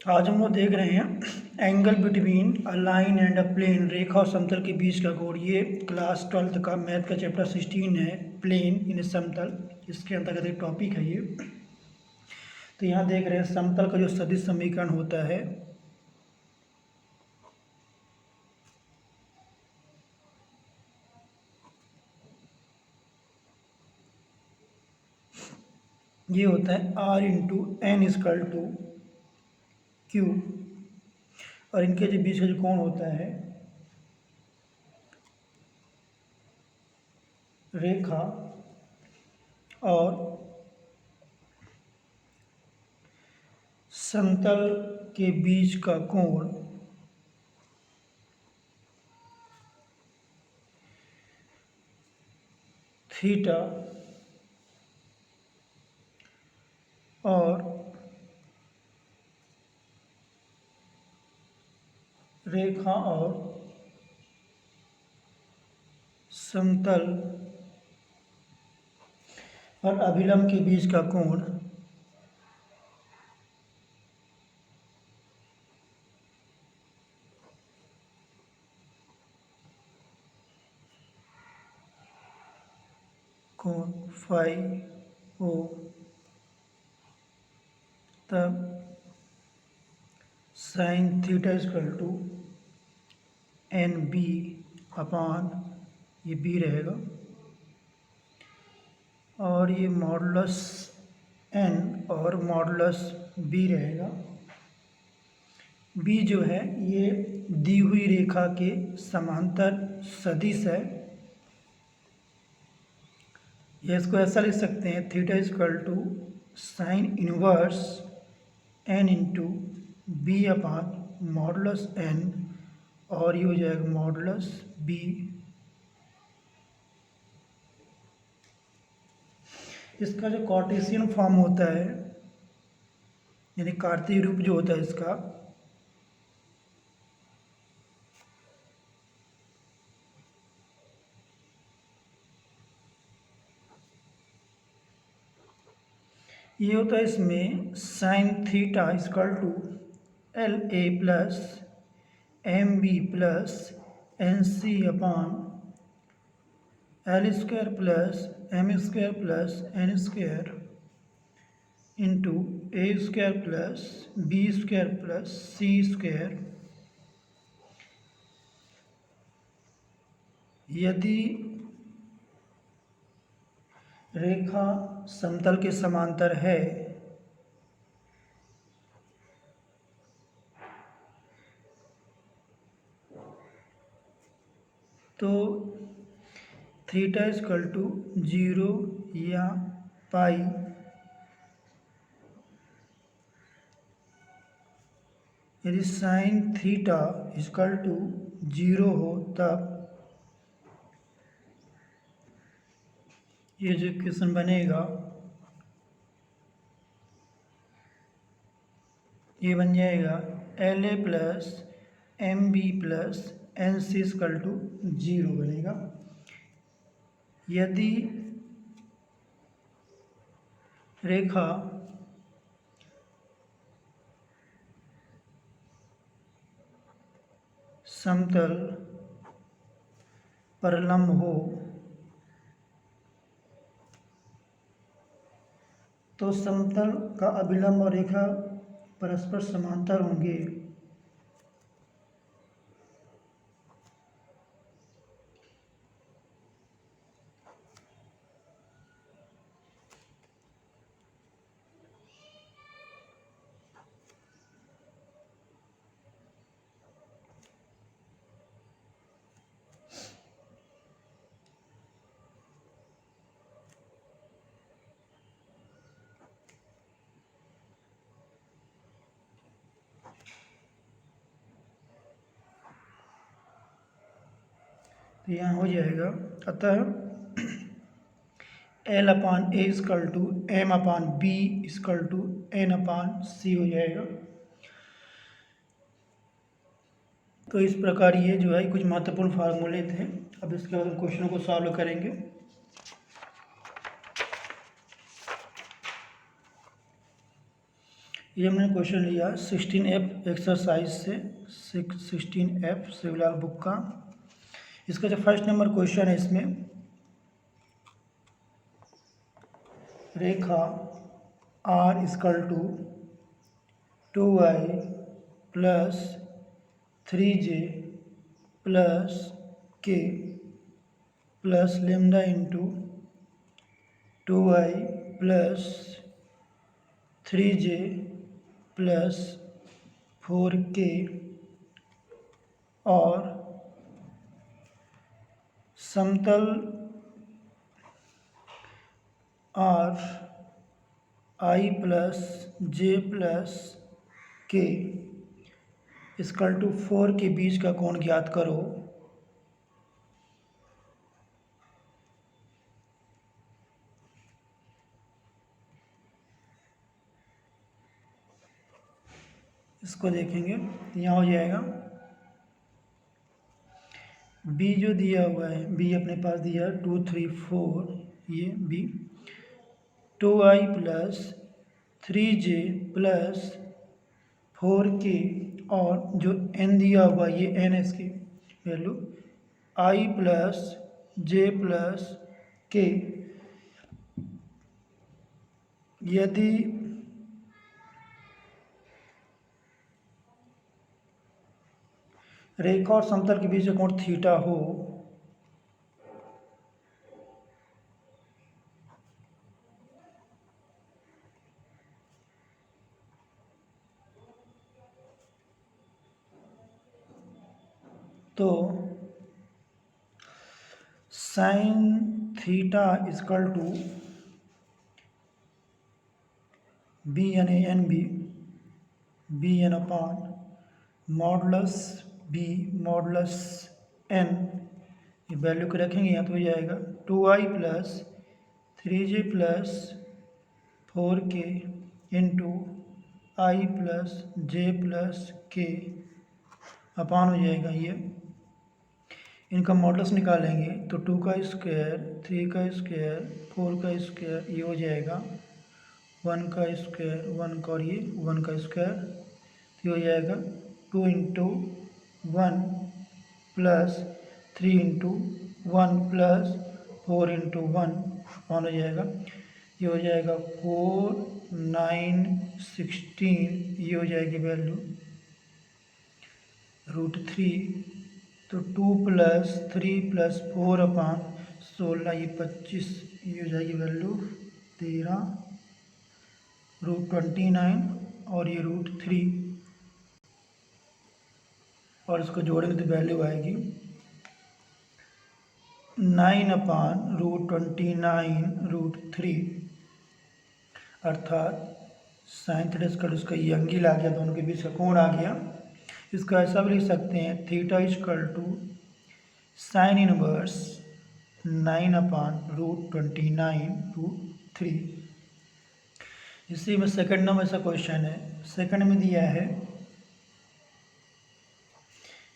आज हम लोग देख रहे हैं angle between a line and a plane, रेखा और समतल के बीच का कोण। ये क्लास 12th का मैथ का चैप्टर 16 है, प्लेन इन समतल। इसके अंतर्गत एक टॉपिक है ये। तो यहाँ देख रहे हैं समतल का जो सदिश समीकरण होता है, ये होता है R into n equal to q, और इनके जो बीच का जो कोण होता है रेखा और समतल के बीच का कोण थीटा और रेखा और समतल और अभिलंब के बीच का कोण फाई ओ, तब sine theta equal to n b upon ये बी रहेगा, और ये मॉडुलस एन और मॉडुलस बी रहेगा। बी जो है ये दी हुई रेखा के समांतर सदिश है, या इसको ऐसा लिख सकते हैं theta equal to sine inverse n into b upon modulus n, और ये हो जाएगा मॉडुलस बी। इसका जो कार्टेशियन फॉर्म होता है, यानी कार्तीय रूप जो होता है इसका, ये होता है इसमें sine theta equal to l a plus m b plus n c upon l square plus m square plus n square into a square plus b square plus c square. यदि रेखा समतल के समांतर है तो थीटा इजकल टू 0 या पाई, यदि sign theta equal to 0 हो तब ये जो इक्वेशन बनेगा ये बन जाएगा l a plus m b plus n c equal to 0 बनेगा। यदि रेखा समतल पर लंब हो तो समतल का अभिलंब और रेखा परस्पर समांतर होंगे। तो यहाँ हो जाएगा, अतः l upon a equal to m upon b equal to n upon c हो जाएगा। तो इस प्रकार ये जो है कुछ महत्वपूर्ण फार्मूले थे। अब इसके बाद हम क्वेश्चनों को सॉल्व करेंगे। ये हमने क्वेश्चन लिया 16F एक्सरसाइज से 16F शिवलाल बुक का। इसका जो फर्स्ट नंबर क्वेश्चन है, इसमें रेखा R equal to 2i plus 3j plus k plus lambda into 2i plus 3j plus 4k और समतल R i plus j plus k equal to 4 के बीच का कोण ज्ञात करो। इसको देखेंगे, यहाँ हो जाएगा बी जो दिया हुआ है, बी अपने पास दिया 2 3 4, ये B 2i plus 3j plus 4k और जो n दिया हुआ ये n है, इसकी value i plus j plus k। यदि रेखा और समतल के बीच का कोण थीटा हो तो sine theta equal to b यानी n b n upon modulus b modulus n, ये वैल्यू को रखेंगे यहाँ तो हो जाएगा 2i plus 3j plus 4k into i plus j plus k upon हो जाएगा ये। इनका मॉडल्स निकालेंगे तो 2 का स्क्वायर 3 का स्क्वायर 4 का स्क्वायर, ये हो जाएगा 1 का स्क्वायर 1 का और ये 1 का स्क्वायर, ये हो जाएगा 2 into 1 plus 3 into 1 plus 4 into 1 on हो जाएगा, ये हो जाएगा 4 9 16, ये हो जाएगी वैल्यू √3। तो 2 प्लस 3 प्लस 4 अपॉन 16, ये 25, ये हो जाएगी वैल्यू 13 √29 और ये √3, और इसको जोड़ेंगे तो वैल्यू आएगी 9 अपॉन √29 √3, अर्थात साइन थीटा इक्वल उसका ये एंगल आ गया, दोनों के बीच का कोण आ गया। इसका ऐसा भी लिख सकते हैं theta equal to sine inverse 9 upon √29 √3। इसी में सेकंड नंबर ऐसा क्वेश्चन है, सेकंड में दिया है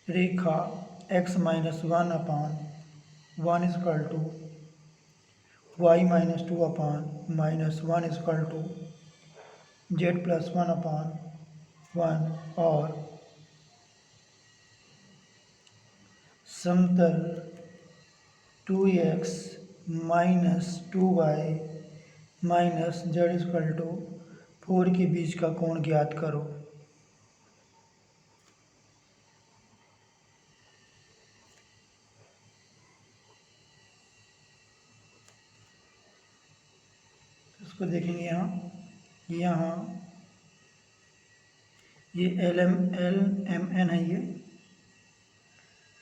रेखा x minus 1 upon 1 equal to y minus 2 upon minus 1 equal to z plus 1 upon 1 और समतल 2x minus 2y minus z equal to 4 के बीच का कोण ज्ञात करो। इसको देखेंगे यहाँ ये एल एम एन है ये,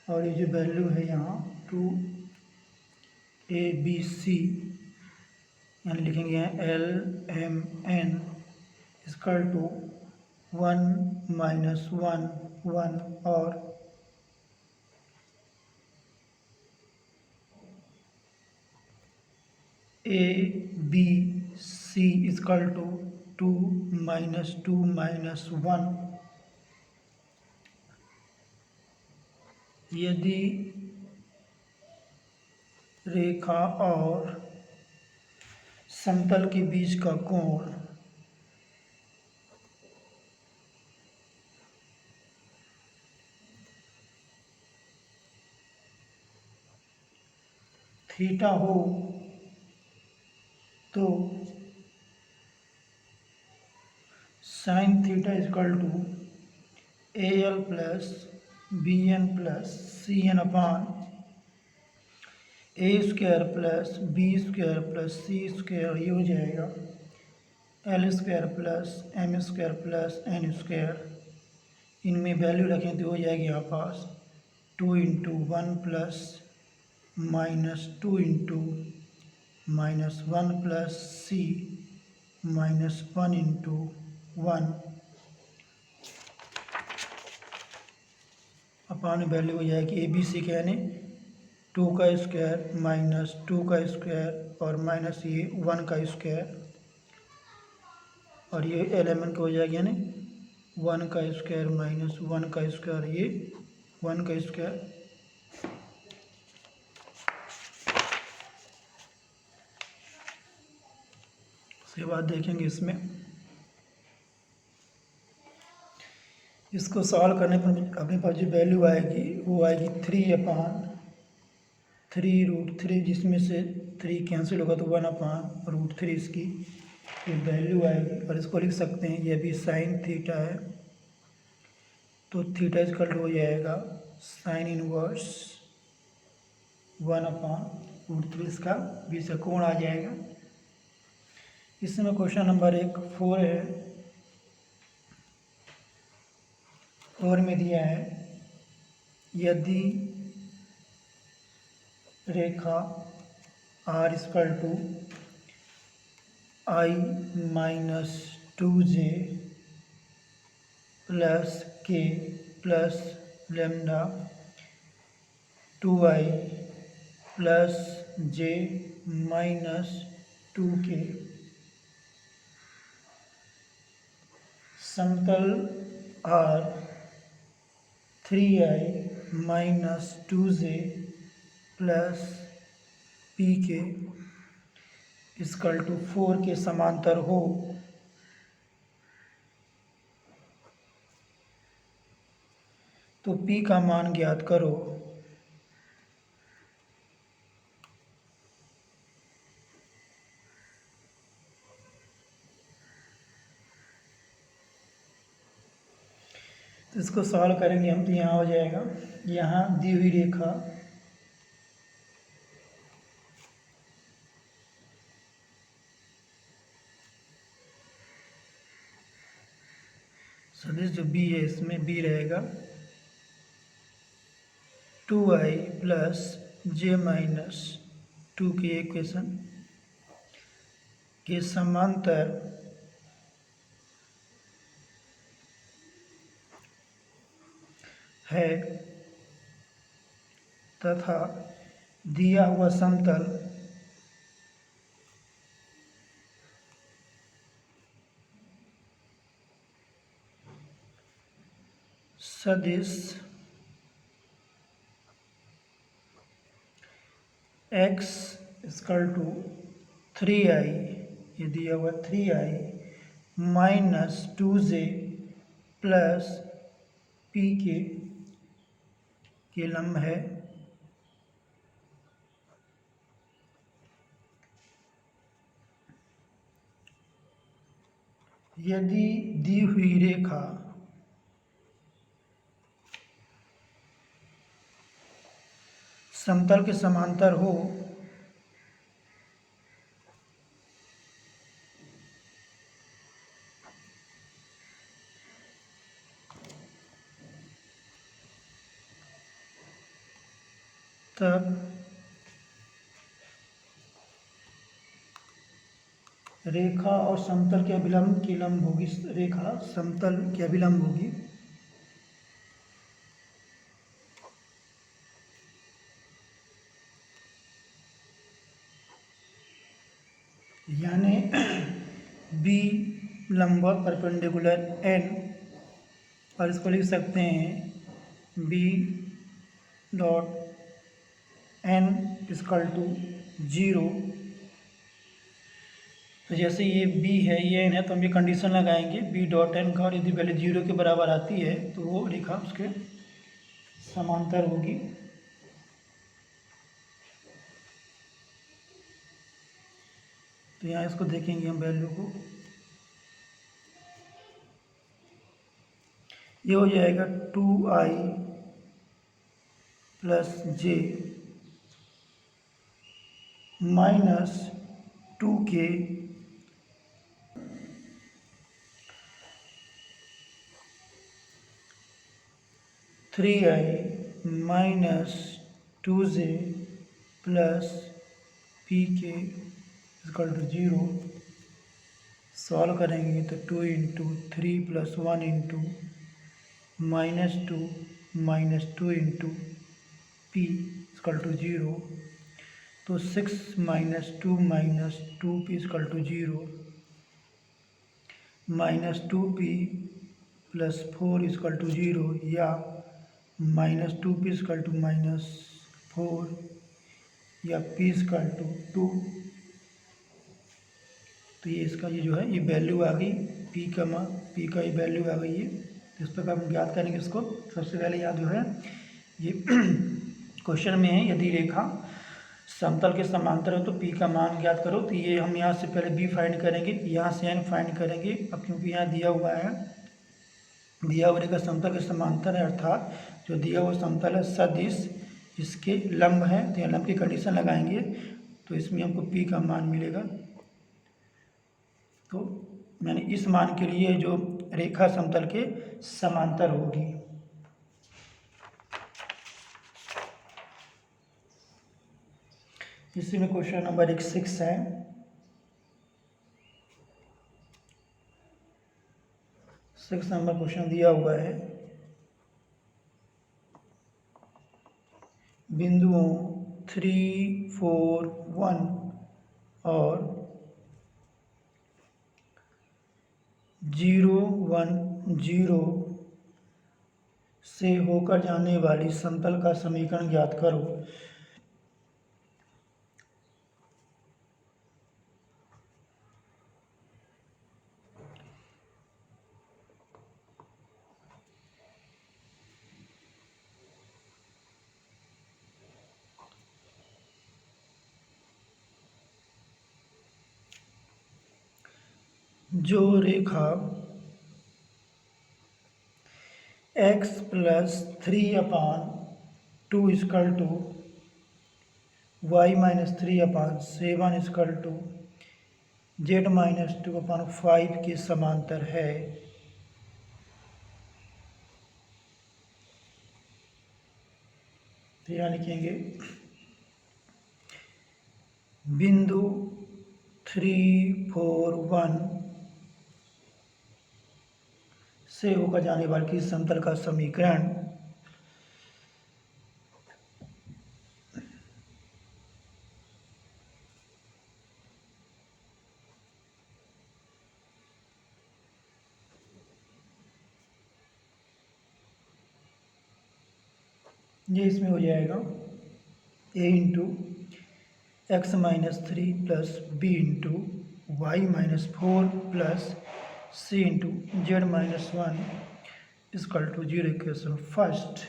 और ये जो वैल्यू है यहाँ 2ABC, यानी लिखेंगे यहाँ LMN इक्वल टू 1 माइनस 1 1 और ABC equal to 2 minus 2 minus 1। यदि रेखा और समतल के बीच का कोण थीटा हो तो sine theta equal to a l plus b n plus c n upon a square plus b square plus c square, ये हो जाएगा l square plus m square plus n square. इनमें वैल्यू रखें तो हो जाएगी यहाँ पास 2 into 1 plus minus 2 into minus 1 plus c minus 1 into 1 upon value हो जाएगी ए बी सी के, यानी 2 का स्क्वायर माइनस 2 का स्क्वायर और माइनस ये 1 का स्क्वायर, और ये एलिमेंट हो जाएगा यानी 1 का स्क्वायर माइनस 1 का स्क्वायर, ये 1 का स्क्वायर। उसके बाद देखेंगे इसमें, इसको सॉल्व करने पर अपने पास जो वैल्यू आएगी वो आएगी 3/3√3, जिसमें से 3 कैंसिल होगा तो 1/√3 इसकी ये वैल्यू आएगी। और इसको लिख सकते हैं, ये भी साइन थीटा है तो थीटा इक्वल हो जाएगा साइन इनवर्स 1/√3, इसका बीच का कोण आ जाएगा। इसमें क्वेश्चन नंबर 4 है, 4 में दिया है यदि रेखा r equal to i minus 2j plus k plus lambda 2i plus j minus 2k समतल r 3i minus 2j plus pk equal to 4 के समांतर हो तो p का मान ज्ञात करो। तो इसको सॉल्व करेंगे हम, तो यहाँ हो जाएगा, यहाँ दी हुई रेखा सदिश जो b है इसमें b रहेगा 2i प्लस j माइनस 2 के इक्वेशन के समांतर है तथा दिया हुआ समतल सदिश x इक्वल टू 3i, ये दिया हुआ 3i minus 2j plus pk के लंब है। यदि दी हुई रेखा समतल के समांतर हो तब रेखा और समतल के अभिलंब की लंब होगी, रेखा समतल के अभिलंब होगी। यानी बी लंबवत परपेंडिकुलर n, और इसको लिख सकते हैं b dot n equal to 0। तो जैसे ये b है, ये n है, तो हम ये कंडीशन लगाएंगे b डॉट n का, और यदि वैल्यू 0 के बराबर आती है तो वो रेखा उसके समांतर होगी। तो यहाँ इसको देखेंगे हम वैल्यू को, ये हो जाएगा 2i plus j minus 2k 3i minus 2j plus p k equal to 0। Solve करेंगे तो 2 into 3 plus 1 into minus two into p equal to 0। तो 6 minus two p equal to 0, minus 2p plus 4 equal to 0, या minus 2p equal to -4, या p equal to 2। तो ये इसका ये जो है ये वैल्यू आ गई, p का ये वैल्यू आ गई है। तो इस प्रकार हम ज्ञात करेंगे इसको। सबसे पहले यहाँ जो है ये क्वेश्चन में है, यदि रेखा समतल के समांतर हो तो p का मान ज्ञात करो। तो ये हम यहाँ से पहले b फाइंड करेंगे, यहाँ से n फाइंड करेंगे। अब क्योंकि यहाँ दिया हुआ है, दिया हुआ रेखा समतल के समांतर है, अर्थात जो दिया हुआ समतल है सदिश इसके लंब है, तो यहाँ लंब की कंडीशन लगाएंगे तो इसमें हमको p का मान मिलेगा। तो मैंने इस मान के लिए जो रेखा समतल के समांतर होगी। इसी में क्वेश्चन नंबर 6 है। सिक्स नंबर क्वेश्चन दिया हुआ है, बिंदुओं 3, 4, 1 और 0, 1, 0 से होकर जाने वाली समतल का समीकरण ज्ञात करो। जो रेखा x plus 3/2 equal to y minus 3/7 equal to z minus 2/5 के समांतर है, तो यहाँ लिखेंगे बिंदु 3, 4, 1 से होकर जाने वाली समतल का समीकरण ये इसमें हो जाएगा a into x minus 3 plus b into y minus 4 plus c into z minus 1 equal to 0। Equation first,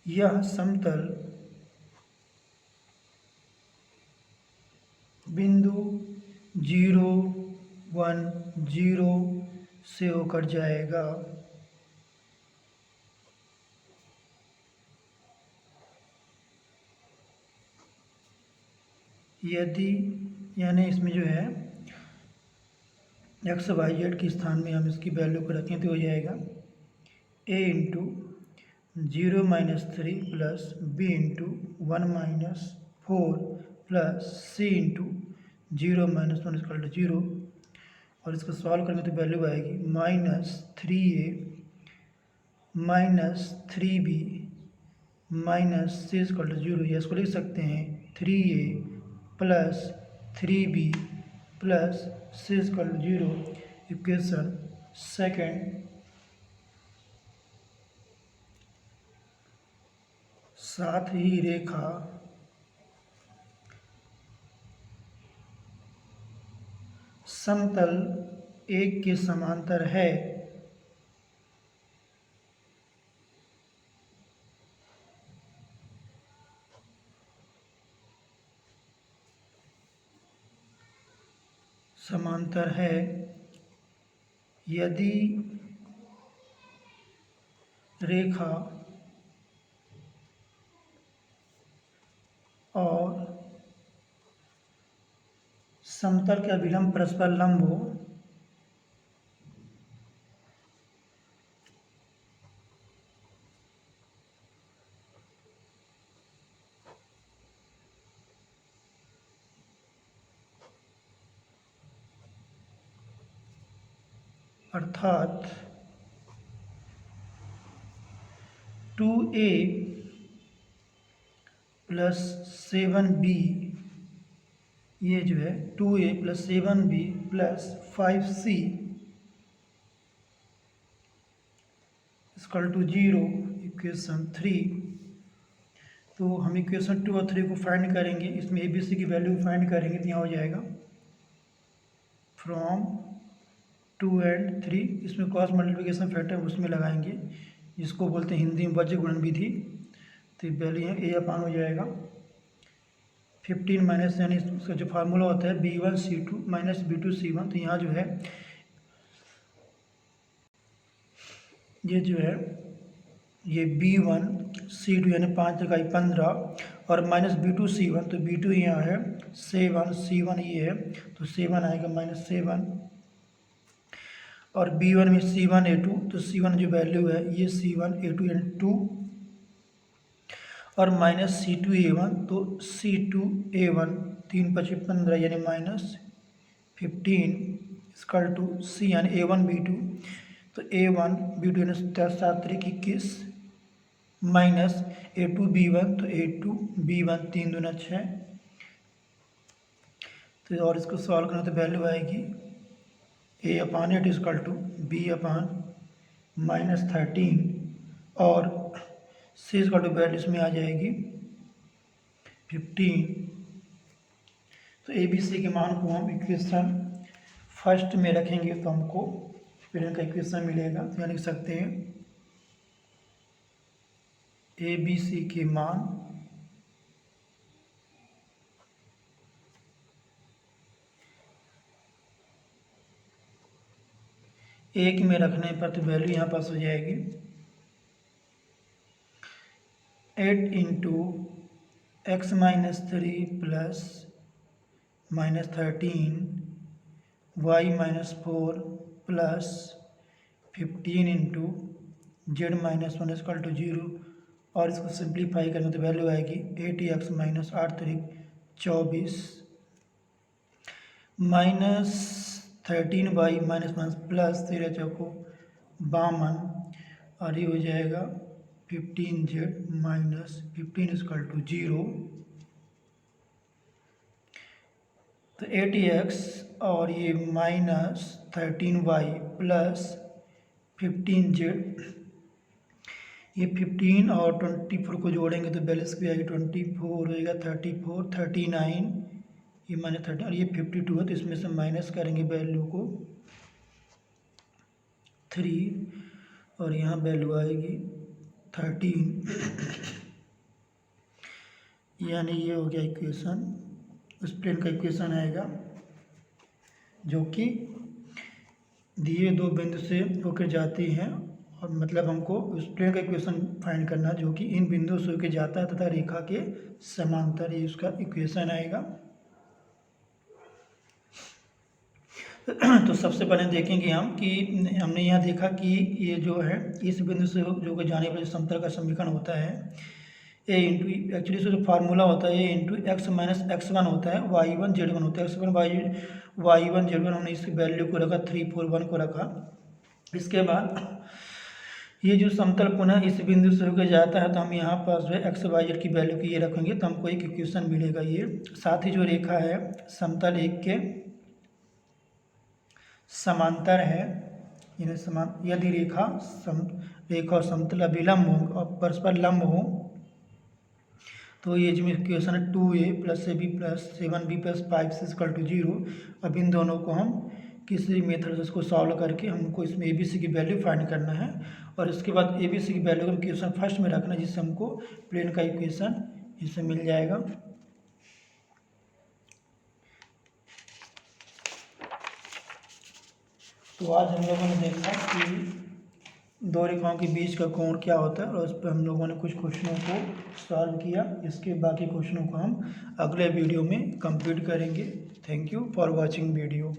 यह समतल बिंदु 0, 1, 0 से होकर जाएगा, यदि यानी इसमें जो है एक्स वाई जेड के स्थान में हम इसकी वैल्यू को रखें तो हो जाएगा a into 0 minus 3 plus b into 1 minus 4 plus c into 0 minus 1 equal to 0। और इसको सॉल्व करेंगे तो वैल्यू आएगी -3a minus 3b minus c equal to 0। या इसको लिख सकते हैं 3a प्लस 3b प्लस सी इक्वल टू 0। इक्वेशन सेकेंड, साथ ही रेखा समतल एक के समांतर है, समांतर है यदि रेखा और समतल के अभिलंब परस्पर लंब हो अर्थात 2a प्लस 7b, ये जो है 2a plus 7b plus 5c equal to 0, equation 3। तो हम इक्वेशन 2 और 3 को फाइंड करेंगे, इसमें ए बी सी की वैल्यू फाइंड करेंगे तो यहाँ हो जाएगा फ्रॉम 2 and 3, इसमें क्रॉस मल्टीप्लिकेशन फैक्टर उसमें लगाएंगे जिसको बोलते हैं हिंदी में वज्र गुणन विधि। तो वैल्यू यहाँ ए अपान हो जाएगा 15 माइनस, यानी इसका जो फार्मूला होता है B1C2 माइनस B2C1। तो यहाँ जो है ये जो है ये B1C2 यानी 5 इकाई 15 और माइनस B2C1, तो B2 यहाँ है 7, C1 ये है तो 7 आएगा -7, और B1 में C1A2, तो C1 जो वैल्यू है ये C1A2 यानी 2, और माइनस C2A1, तो C2A1 3 5 15 यानी -15 इक्वल टू C यानी A1B2, तो A1B2 यानी 7 3 21 माइनस A2B1, तो A2B1 3 दूना 6। तो और इसको सॉल्व करना तो वैल्यू आएगी A upon 8 equal to B upon -13 और C इक्वल टू वैल्यू इसमें आ जाएगी 15। तो ए बी सी के मान को हम इक्वेशन फर्स्ट में रखेंगे तो हमको फिर इनका इक्वेशन मिलेगा। तो यहाँ लिख सकते हैं ए बी सी के मान एक में रखने पर तो वैल्यू यहाँ पास हो जाएगी 8 into x minus 3 plus -13 y -4 plus 15 into z -1 equal to 0, और इसको सिंप्लीफाई करेंगे तो वैल्यू आएगी 8x minus 8 3 24 -13 y minus plus 13 चौको 52, और ये हो जाएगा 15z माइनस 15 इक्वल टू 0। तो 80x और ये -13y प्लस 15z, ये 15 और 24 को जोड़ेंगे तो बैलेंस भी आएगी 24 हो जाएगा 34 39, ये -13 और ये 52 है, तो इसमें से माइनस करेंगे वैल्यू को 3 और यहाँ वैल्यू आएगी 13 यानी ये हो गया इक्वेशन, उस प्लेन का इक्वेशन आएगा जो कि दिए दो बिंदु से होकर जाती हैं, और मतलब हमको उस प्लेन का इक्वेशन फाइंड करना जो कि इन बिंदुओं से होकर जाता है तथा रेखा के समांतर, ये उसका इक्वेशन आएगा। तो सबसे पहले देखेंगे हम कि हमने यहाँ देखा कि ये जो है इस बिंदु से जो कि जाने पर समतल का समीकरण होता है ए इंटू, एक्चुअली इसका जो फार्मूला होता है ए इंटू एक्स माइनस x1 होता है, y1 z1 होता है, x1 y1 z1 हमने इसकी वैल्यू को रखा 3 4 1 को रखा। इसके बाद ये जो समतल पुनः इस बिंदु से होकर जाता है तो हम यहाँ पर जो है एक्स वाई जेड की वैल्यू की ये रखेंगे तो हमको एक इक्वेशन मिलेगा ये। साथ ही जो रेखा है समतल एक के समांतर है, यानी यदि रेखा और समतल अभिलंब हो और परस्पर लंब हो तो ये जो इक्वेशन है 2a plus a b plus 7b plus 5c equal to 0। अब इन दोनों को हम किसी मेथड से इसको सॉल्व करके हमको इसमें ए बी सी की वैल्यू फाइंड करना है, और इसके बाद ए बी सी की वैल्यू को इक्वेशन फर्स्ट में रखना है जिससे हमको प्लेन का इक्वेशन इससे मिल जाएगा। तो आज हम लोगों ने देखा कि दो रेखाओं के बीच का कोण क्या होता है और उस पर हम लोगों ने कुछ क्वेश्चनों को सॉल्व किया। इसके बाकी क्वेश्चनों को हम अगले वीडियो में कंप्लीट करेंगे। Thank you for watching video.